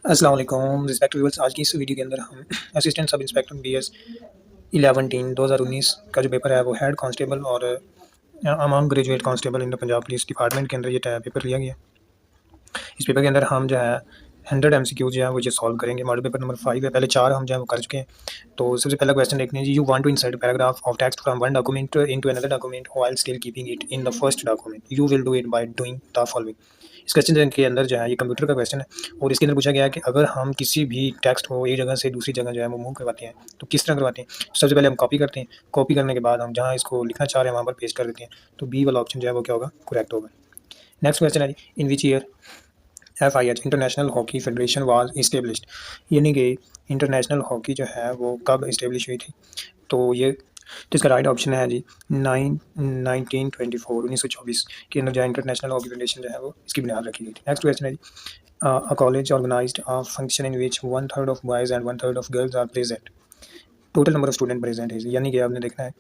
अस्सलाम वालेकुम respect viewers. आज की इस वीडियो के अंदर हम assistant sub inspector BS 11 team 2019 का जो पेपर है वो हेड कांस्टेबल और among graduate constable in the Punjab police department के अंदर ये पेपर लिया गया। इस पेपर के अंदर हम जो है 100 MCQ जो है वो ये सॉल्व करेंगे। मॉडल पेपर नंबर 5 है, पहले 4 हम जो है वो कर चुके हैं। तो सबसे पहला क्वेश्चन देखते हैं जी। You want to insert paragraph of text from one document into another document while still keeping it in the first document. You will do it by doing the following. इस क्वेश्चन के अंदर जो है ये computer का question है और इसके अंदर पूछा गया है कि अगर हम किसी भी टेक्स्ट को एक जगह से दूसरी जगह जो है वो मूव करवाते हैं तो किस तरह करवाते हैं। सबसे पहले हम कॉपी करते हैं, कॉपी करने के बाद हम जहाँ इसको लिखना चाह रहे हैं वहाँ पर पेस्ट कर देते हैं। तो बी वाला ऑप्शन जो है वो क्या होगा, करेक्ट होगा। नेक्स्ट क्वेश्चन है जी। In which year FIH international hockey federation was established, यानी कि इंटरनेशनल हॉकी जो है वो कब इस्टेब्लिश हुई थी। तो ये तो इसका राइट ऑप्शन है जी 1924 के अंदर जो है इंटरनेशनल हॉकी फेडरेशन जो है वो इसकी बुनियाद रखी गई थी। नेक्स्ट क्वेश्चन है जी। A college organized a function in which 1/3 of boys and 1/3 of girls are present. Total number of student present है, यानी कि आपने देखना है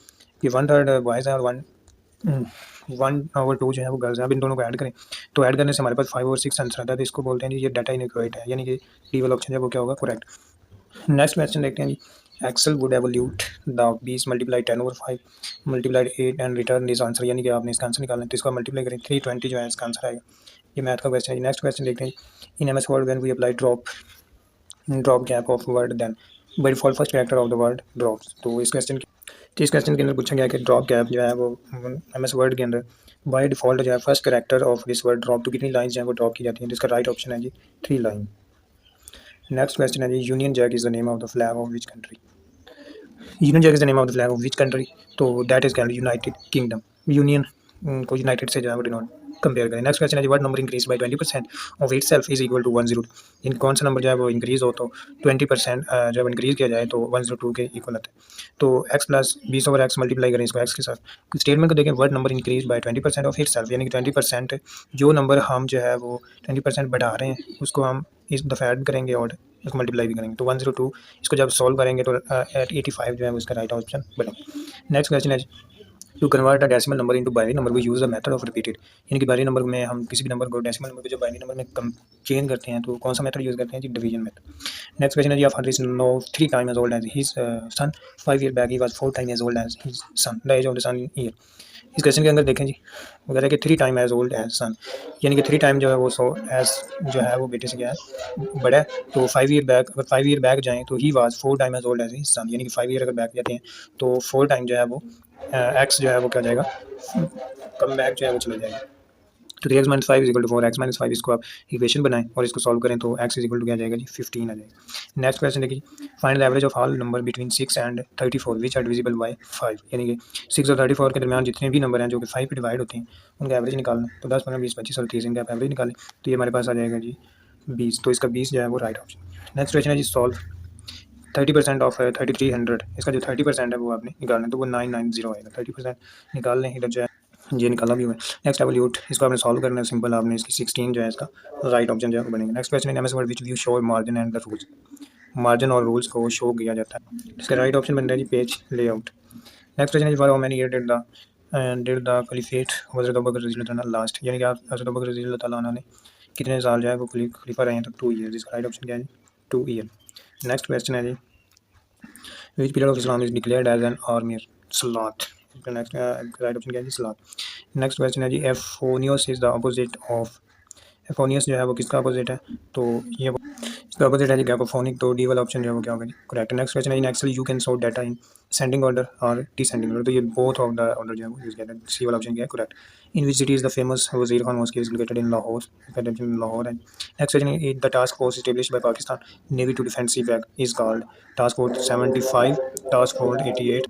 कि 1/3 बॉयज़ है और 1/2 जो है वो गर्ल्स हैं। अब इन दोनों को ऐड करें तो ऐड करने से हमारे पास 5 और 6 आंसर आता है। तो इसको बोलते हैं जी ये डाटा इनएक्यूरेट है, यानी कि डी वाला ऑप्शन है वो क्या होगा, करेक्ट। नेक्स्ट क्वेश्चन देखते हैं जी। Excel would evaluate the 20 multiply 10/5 multiplied 8 and return this answer, यानी कि आपने इसका आंसर निकालना है तो इसको मल्टीप्लाई करें 320 जो है इसका आंसर आएगा। ये मैथ का क्वेश्चन है। नेक्स्ट क्वेश्चन देखते हैं। In MS word when we apply drop gap of word then by default first character of the word drops. तो इस क्वेश्चन के अंदर पूछा गया कि ड्रॉप गैप जो है वो MS वर्ड के अंदर बाय डिफॉल्ट जो है first character of this word drop तो कितनी लाइंस जो है वो ड्रॉप की जाती हैं। तो इसका राइट ऑप्शन है जी 3 लाइन। नेक्स्ट क्वेश्चन है जी। Union Jack is the name of the flag of which country. Union Jack is the name of the flag of which country. तो that is called United Kingdom. Union को united से जो है वो denote compare करें। Next question है जी। What number increase by 20% of it self is equal to 102। इन कौन सा नंबर जो है वो इंक्रीज हो तो 20% जब इंक्रीज किया जाए तो 102 के इक्वल आता है। तो x प्लस 20/x मल्टीप्लाई करें इसको x के साथ। स्टेटमेंट को देखें। What number increase by 20% of it self, यानी कि 20% जो नंबर हम जो है वो 20% बढ़ा रहे हैं उसको हम इस दफ़ा ऐड करेंगे और इसको मल्टीप्लाई भी करेंगे तो 102। इसको जब सॉल्व करेंगे तो 85 जो है उसका राइट ऑप्शन बनेगा। नेक्स्ट क्वेश्चन है to convert a decimal number into binary number we use the method of repeated, यानी कि बाइनरी नंबर में हम किसी भी नंबर को डेसिमल नंबर को जब बाइनरी नंबर में कम चेंज करते हैं तो कौन सा मेथड यूज़ करते हैं जी, डिवीजन मेथड। नेक्स्ट क्वेश्चन है जी। Father is no 3 time as old as his son 5 year back he was 4 time as old as his son the age of the son in year. इस question के अंदर देखें जी, वो कह रहा है कि 3 टाइम एज ओल्ड एज सन, यानी कि 3 टाइम जो है वो सो एज जो है वो बेटे से क्या है बड़ा है। तो 5 ईयर बैक, अगर 5 ईयर बैक जाएँ तो ही was 4 time as old as his son, यानी कि 5 ईयर अगर बैक जाते हैं तो 4 टाइम जो है वो एक्स जो है वो क्या हो जाएगा, कम बैक जो है वो चला जाएगा। तो 3x minus 5 is equal to 4x minus 5, इसको आप इक्वेशन बनाएं और इसको सॉल्व करें तो x इज इक्वल टू क्या आ जाएगा जी 15 आ जाएगा। नेक्स्ट क्वेश्चन देखिए। Find the average of all number between 6 and 34 which are divisible by 5, यानी कि 6 और 34 के दरमियान जितने भी नंबर हैं जो कि 5 पे डिवाइड होते हैं उनका एवरेज निकालना है। तो 10 15 20 25 और 30 इनका आप एवरेज निकालें तो ये हमारे पास आ जाएगा जी 20। तो इसका 20 जो है वो राइट ऑप्शन। नेक्स्ट क्वेश्चन है जी। सॉल्व 30% ऑफ 3300, इसका जो 30% है वो आपने निकालना है तो वो 990 आएगा। 30% निकाल लें, इधर जो है ये निकाला भी हुआ है। नेक्स्ट एवोल्यूट, इसको आपने सॉल्व करना है सिंपल, आपने इसकी 16 जो है इसका राइट ऑप्शन जो है वो बनेगा। नेक्स्ट क्वेश्चन है MS word which view show margin and the rules, margin और रूल्स को शो किया जाता है। इसका राइट ऑप्शन बन रहा है जी पेज लेआउट। नेक्स्ट क्वेश्चन है for how many year did the caliphate हज़रत अबू बकर रज़ियल्लाहु अन्हु लास्ट, यानी कि आप हज़रत अबू बकर रज़ियल्लाहु ताला अन्हु ने कितने साल जो है वो खलीफा रहे हैं तो 2 ईयर। इसका राइट ऑप्शन क्या है जी 2 ईयर। नेक्स्ट क्वेश्चन है जी। Which period of Islam is declared as an army सलात, नेक्स्ट राइट ऑप्शन क्या है जी सलात। नेक्स्ट क्वेश्चन है जी। Euphonious is the opposite of, euphonious जो है वो किसका अपोजिट है तो ये इसका अपोजिट है जी गैपोफोनिक। तो डी वाला ऑप्शन जो है वो क्या होगा जी करेक्ट। नेक्स्ट क्वेश्चन है in excel you can sort data in sending order और डिसेंडिंग ऑर्डर, तो ये बोथ ऑफ द ऑर्डर जो है वो यूज किया है। सी वाला ऑप्शन क्या है correct. In which city is the famous Wazir Khan mosque is located in Lahore, in Lahore है। नेक्स्ट क्वेश्चन है the task force established by Pakistan navy to defend sea bag is called task force 75, task force 88,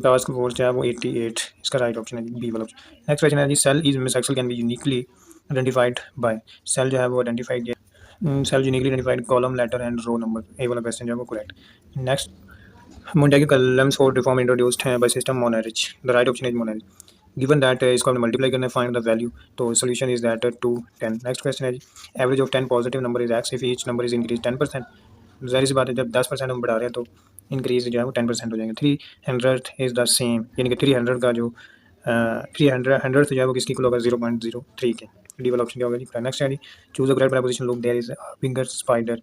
task force जो है वो 88, इसका right option है जी B वाला option. Next question है जी। Cell is miss can be uniquely identified by, cell जो है वो आइडेंटिफाइड किया, cell uniquely identified column letter and row number, A वाला क्वेश्चन जो है वो correct. Next Montague columns for reform introduced हैं by system Monarch, the right option is Monarch। given that इसको हमने मल्टीप्लाई करना है फाइंड द वैल्यू, तो solution is that 2 10। Next question है जी। Average of 10 positive number is x if each number is increase 10%, जाहिर सी बात है जब 10% हम बढ़ा रहे हैं तो इंक्रीज जो है वो 10% हो जाएंगे। 300 इज द सेम, यानी कि 300 का जो 300 जो है वो किसकी इक्वल होगा 0.03 के। डी वाला ऑप्शन क्या होगा जी? नेक्स्ट है जी, choose a correct proposition, look there is a finger spider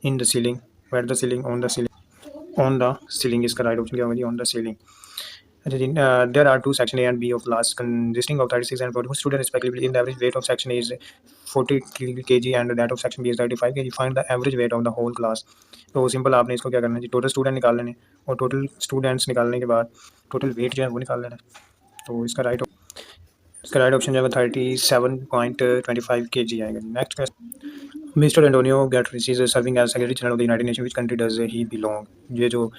in the ceiling, wait the ceiling, on the ceiling, on the ceiling, इसका राइट ऑप्शन क्या होगा जी? On the ceiling. अच्छा जी, there are two section A and B of class consisting of 36 and 44 students respectively. In the average weight of section A is 40 kg and that of section B is 35 kg. Find the average weight of the whole class. तो simple आपने इसको क्या करना है जी, total student निकाल लेने और total students निकालने के बाद टोटल वेट जो है वो निकाल लेना। तो इसका राइट ऑप्शन जो है 37.25 kg आएगा। Next question, mister Antonio Guterres is serving as secretary general of the United Nation, which country does he belong? ये जो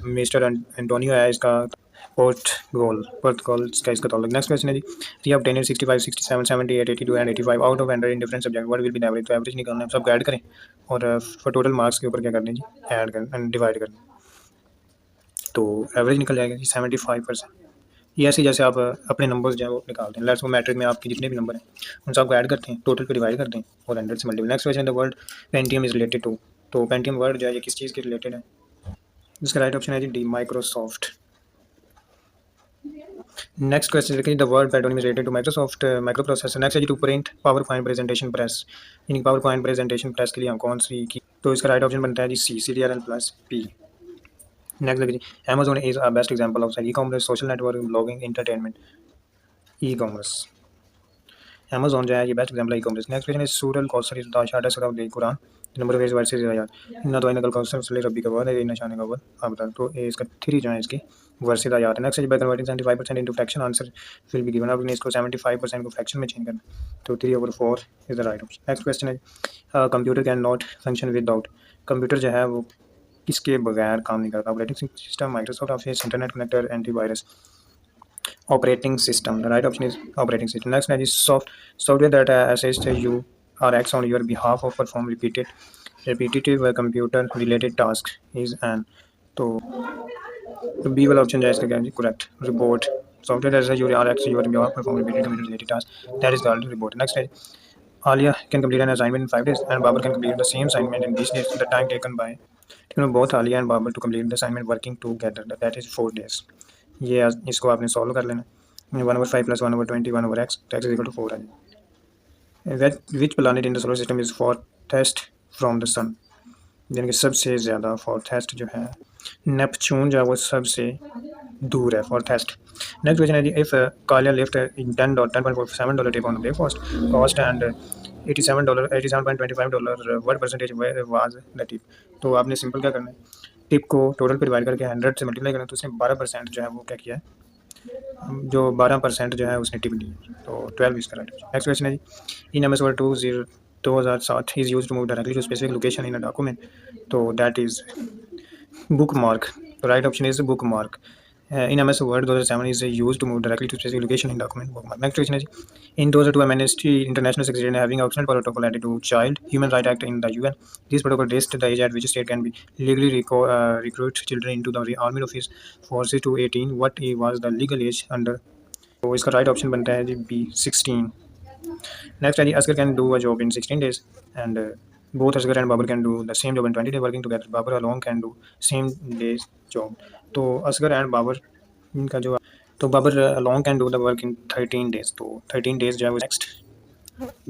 मिस्टर एंटोनियो है इसका पोर्टुगल का इसका ताल्लुक। नेक्स्ट क्वेश्चन है जी, री obtain 65 67 78 82 and 85 out of 100 in different subject, what will be the average? तो एवरेज निकालना है, सब ऐड करें और फॉर टोटल मार्क्स के ऊपर क्या करना है जी? ऐड करना, डिवाइड करना। तो एवरेज निकल जाएगा जी 75%। ये ऐसे जैसे आप अपने नंबर्स जो है वो निकालते हैं, लेट्स वो मैट्रिक में आपके जितने भी नंबर हैं उन सबको ऐड करते हैं, टोटल पे डिवाइड करते हैं और 100 से multiply. Next question, the word Pentium is related to? तो पेंटियम वर्ड जो है ये किस चीज़ के रिलेटेड है? इसका राइट ऑप्शन है जी डी, माइक्रोसॉफ्ट। नेक्स्ट क्वेश्चन देखिए, the word Pentium is related to Microsoft microprocessor. Next है जी, to print PowerPoint presentation press, यानी पावर पॉइंट प्रेजेंटेशन प्रेस के लिए हम कौन सी की? तो इसका राइट ऑप्शन बनता है जी C, CTRL plus P। Next देखिए, Amazon is a best example of e commerce, social network, blogging, entertainment, e commerce. Amazon जो है ये बेस्ट एग्जांपल है e commerce. Next question is सूरल कौसर इज द शार्टेस्ट सूरा of the Quran, number of verses आयत, इन्ना तो इनकल कौसर सले रब्बी का वादा इन निशाने का वाद आप बता। तो ये इसका 3 जो है इसकी वर्सेस आयत। नेक्स्ट है by converting 75% into fraction, answer will be given. आपने इसको 75% को फ्रैक्शन में चेंज करना, तो 3/4 is the right option. Next question है, computer can not function without, computer जो है वो किसके बगैर काम नहीं करता? Operating system, Microsoft Office, internet connector, antivirus. Operating system, the right option is operating system. Next is software that assists you or acts on your behalf or perform repetitive computer related tasks is an, तो B वाला option जो है इसका क्या है? Correct, report. Software that assists you or acts on your behalf perform repetitive computer related tasks, that is called report. Next is Alia can complete an assignment in 5 days and Babar can complete the same assignment in these days. The time taken by both Alia and Babar to complete the assignment working together, that is 4 days. ये इसको आपने solve कर लेना, 1/5 + 1/20 1/x, x = 4 है। Which planet in the solar system is farthest from the sun, यानी कि सबसे ज़्यादा फॉरथेस्ट जो है नेपच्यून जो है वो सबसे दूर है, फॉरथेस्ट। नेक्स्ट क्वेश्चन है जी, if Kalia left in $10.47 tip on breakfast cost and $87.25, what percentage was the tip? तो आपने सिंपल क्या करना है, टिप को टोटल पर डिवाइड करके 100 से मल्टीप्लाई करना, तो उसने 12% जो है वो क्या किया है, जो 12% जो है उसने टिप दी, तो 12 इसका राइट। नेक्स्ट क्वेश्चन है जी, in M S Word 2007 is use to move directly to specific location in a document, तो दैट इज बुक मार्क। तो right option is bookmark. In MS Word 2007 is used to move directly to specific location in document bookmark. Next question is, in 2002 Amnesty International succeeded in having optional protocol added to Child Human Rights Act in the UN. This protocol raised the age at which state can be legally recruit children into the army office forces to 18. What was the legal age under? तो इसका right option बनता है जी B, 16। Next है जी, Asghar can do a job in 16 days and both Asghar and Babar can do the same job in 20 days working together. Babar alone can do same days job. तो Asghar and Babar इनका जो, तो Babar alone can do the work in 13 days, तो 13 days जो है वो next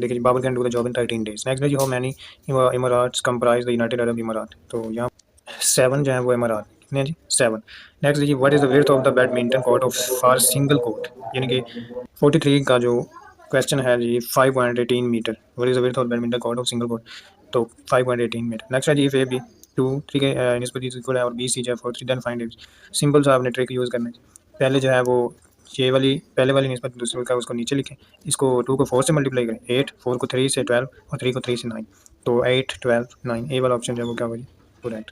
देखिए, Babar can do the job in 13 days. Next है जी, how many emirates comprise the United Arab Emirates, तो यहाँ 7 जो है वो इमारात, कितने हैं जी? 7। नेक्स्ट है जी, what is the width of the badminton court of for single court, यानी कि 43 का जो क्वेश्चन है जी 5.18 metre, what is the width of badminton court of single court, तो 5.18 मीटर। नेक्स्ट है जी, इफ ए बी 2 3 के निस्बत इक्वल है और बी सी जो है 4 3, देन फाइंड इट। सिंपल सा आपने ट्रिक यूज़ करना है, पहले जो है वो ये वाली पहले वाली निस्बत दूसरे का उसको नीचे लिखें, इसको 2 को 4 से मल्टीप्लाई करें, 8, 4 को 3 से 12 और 3 को 3 से 9, तो 8 12 9, ए वाला ऑप्शन जो है वो क्या होगा जी? करेक्ट।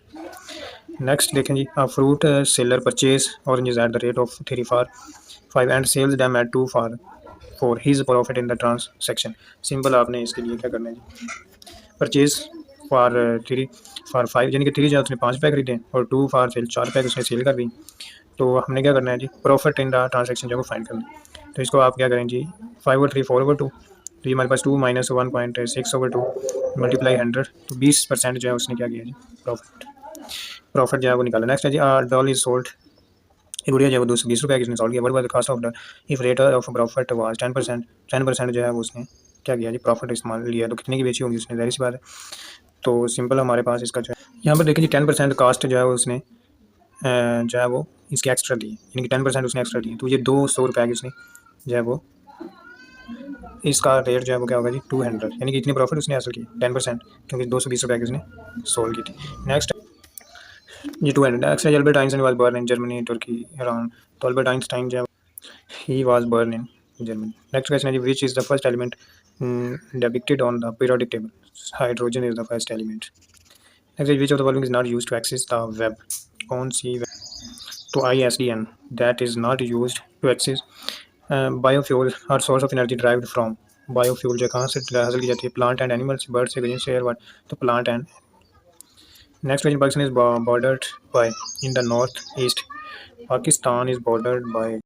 नेक्स्ट देखें जी, fruit seller purchase oranges at the rate of 3 for 5 and sells them at 2 for 4, his profit in the transaction. Simple आपने इसके लिए क्या करना है जी, परचेज फॉर 3 for 5, यानी कि 3 जो उसने 5 पैक खरीदे और 2 for सेल 4 पैक उसने सेल कर दी, तो हमने क्या करना है जी, प्रॉफिट इन द ट्रांजैक्शन जो फाइंड करना है। तो इसको आप क्या करें जी, 5/3 4/2, तो ये हमारे पास 2 - 1.6/2 मल्टीप्लाई 100, तो 20% जो है उसने क्या किया जी, प्रॉफिट जो है वो निकाला। नेक्स्ट है जी, डॉल इज सोल्ड, ये गुड़िया जो है वो 220 रुपये की इसने सोल्ड किया। What was the cost of the, if rate of profit was 10%, 10% जो है वो उसने क्या किया जी, प्रॉफिट इस्तेमाल लिया, तो कितने की बेची होगी उसने, ज़ाहिर सी बात है। तो सिंपल हमारे पास इसका जो है यहाँ पर देखें जी 10% कास्ट जो है वो उसने जो है वो इसके एक्स्ट्रा दी, यानी कि 10% उसने एक्स्ट्रा दिए, तो ये 200 रुपये की उसने जो है वो इसका रेट जो है वो क्या होगा जी 200, यानी कि इतनी प्रॉफिट उसने हासिल की 10%, क्योंकि 220 रुपये की उसने सोल्ड की थी। नेक्स्ट जी 200 नेक्स्ट है Albert Einstein was born in Germany Turkey around, तो अल्बर्ट आइंस्टाइन जो है he was born in Germany. Next question is which is the first element depicted on the periodic table? Hydrogen is the first element. Next is which of the following is not used to access the web? कौन सी web? तो ISDN that is not used to access biofuel or source of energy derived from biofuel जो कहाँ से हासिल की जाती है, plant and animals, bird से, green से, air what, तो plant and next question Pakistan is bordered by in the north east. Pakistan is bordered by